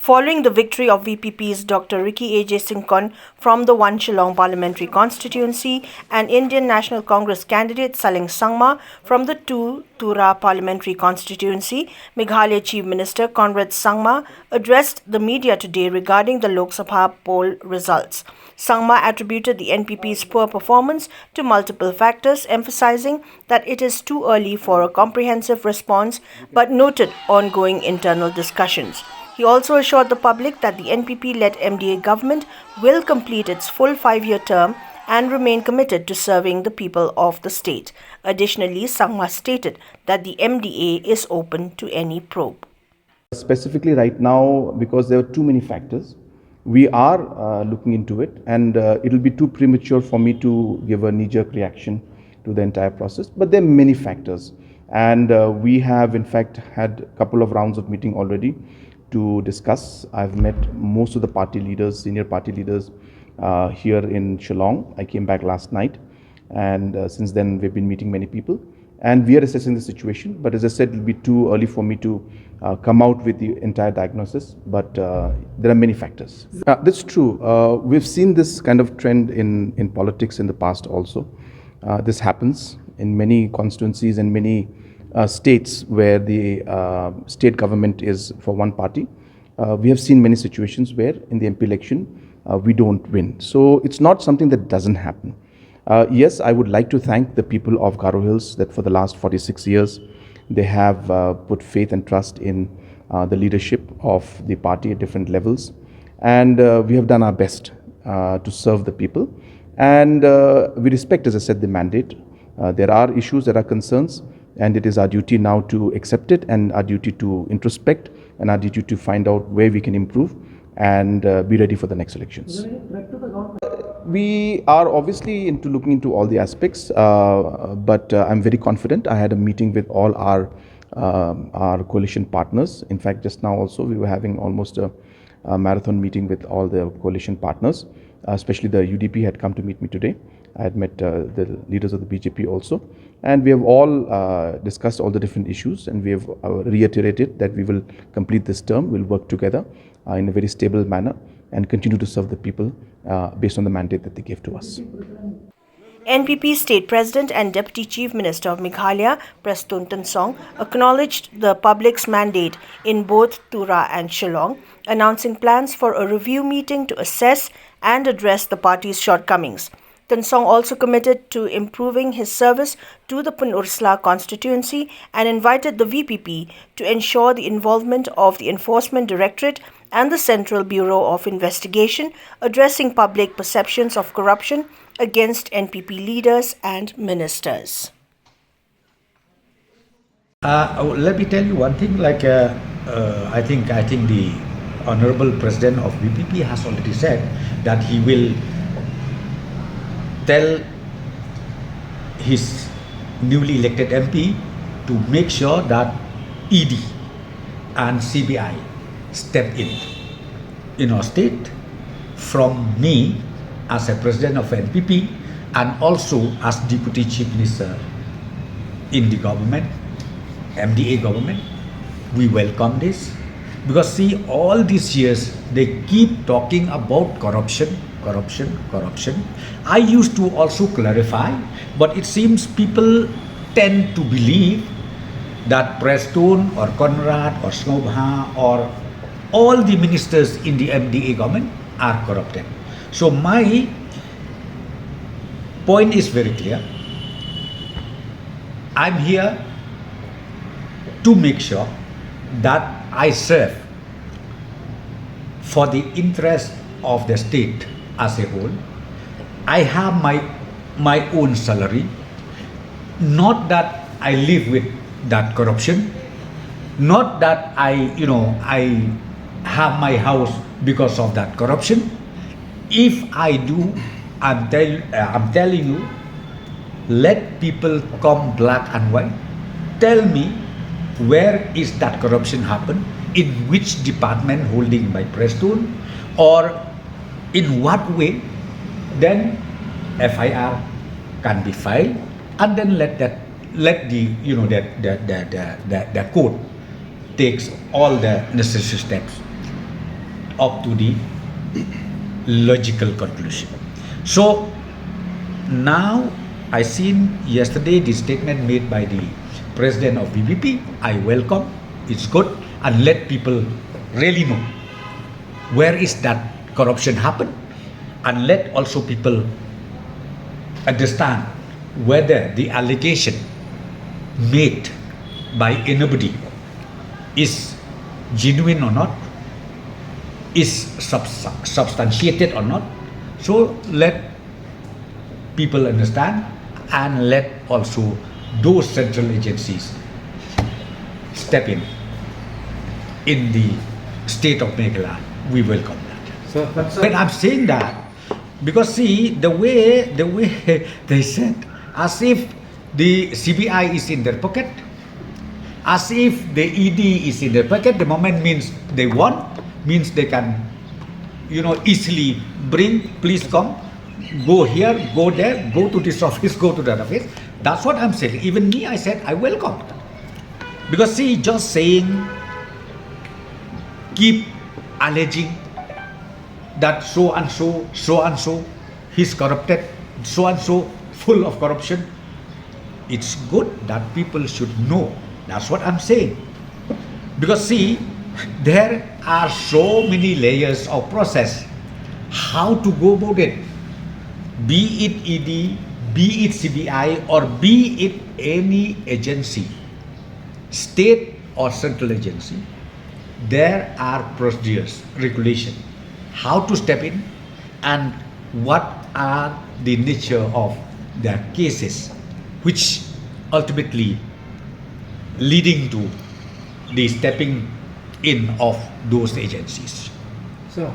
Following the victory of VPP's Dr. A J Syngkon from the 1 Shillong Parliamentary Constituency and Indian National Congress candidate Saleng Sangma from the 2 TURA Parliamentary Constituency, Meghalaya Chief Minister Conrad addressed the media today regarding the Lok Sabha Poll results. Sangma attributed the NPP's poor performance to multiple factors, emphasizing that it is too early for a comprehensive response, but noted ongoing internal discussions. He also assured the public that the NPP-led MDA government will complete its full 5-year term and remain committed to serving the people of the state. Additionally, Sangma stated that the MDA is open to any probe. Specifically right now, because there are too many factors, we are looking into it, and it will be too premature for me to give a knee-jerk reaction to the entire process. But there are many factors, and we have in fact had a couple of rounds of meeting already to discuss. I've met most of the party leaders, senior party leaders here in Shillong. I came back last night, and since then we've been meeting many people, and we are assessing the situation. But as I said, it will be too early for me to come out with the entire diagnosis, but there are many factors. That's true. We've seen this kind of trend in politics in the past also. This happens in many constituencies and many states where the state government is for one party. We have seen many situations where in the MP election we don't win. So it's not something that doesn't happen. Yes, I would like to thank the people of Garo Hills that for the last 46 years they have put faith and trust in the leadership of the party at different levels, and we have done our best to serve the people, and we respect, as I said, the mandate. There are issues, there are concerns, and it is our duty now to accept it, and our duty to introspect, and our duty to find out where we can improve and be ready for the next elections. We are obviously looking into all the aspects, but I'm very confident. I had a meeting with all our coalition partners. In fact, just now also we were having almost a marathon meeting with all the coalition partners, especially the UDP had come to meet me today. I had met the leaders of the BJP also, and we have all discussed all the different issues, and we have reiterated that we will complete this term, we'll work together in a very stable manner and continue to serve the people based on the mandate that they gave to us. NPP State President and Deputy Chief Minister of Meghalaya, Prestone Tensong, acknowledged the public's mandate in both TURA and Shillong, announcing plans for a review meeting to assess and address the party's shortcomings. Tensong also committed to improving his service to the Punursla constituency and invited the VPP to ensure the involvement of the Enforcement Directorate and the Central Bureau of Investigation, addressing public perceptions of corruption against NPP leaders and ministers. Let me tell you one thing. I think the Honorable President of VPP has already said that he will tell his newly elected MP to make sure that ED and CBI step in our state, from me as a president of NPP and also as Deputy Chief Minister in the government, MDA government. We welcome this, because see, all these years they keep talking about corruption. I used to also clarify, but it seems people tend to believe that Prestone or Conrad or Snobha or all the ministers in the MDA government are corrupted. So my point is very clear. I'm here to make sure that I serve for the interest of the state as a whole. I have my own salary, not that I live with that corruption, not that I have my house because of that corruption. If I do, I'm telling you, let people come black and white. Tell me, where is that corruption happen? In which department holding by Prestone, or in what way? Then FIR can be filed, and then let the court takes all the necessary steps. up to the logical conclusion. So now I seen yesterday the statement made by the president of BBP. I welcome, it's good, and let people really know where is that corruption happen, and let also people understand whether the allegation made by anybody is genuine or not, is substantiated or not. So let people understand, and let also those central agencies step in the state of Meghalaya. We welcome that. But I'm saying that because see the way they said, as if the CBI is in their pocket, as if the ED is in their pocket. The moment means they want, means they can, easily bring, please come, go here, go there, go to this office, go to that office. That's what I'm saying. Even me, I said I welcome. Because see, just saying, keep alleging that so and so, he's corrupted, so and so, full of corruption. It's good that people should know. That's what I'm saying. Because see, there are so many layers of process. How to go about it? Be it ED, be it CBI, or be it any agency, state or central agency, there are procedures, regulation, how to step in, and what are the nature of their cases, which ultimately leading to the stepping in of those agencies. So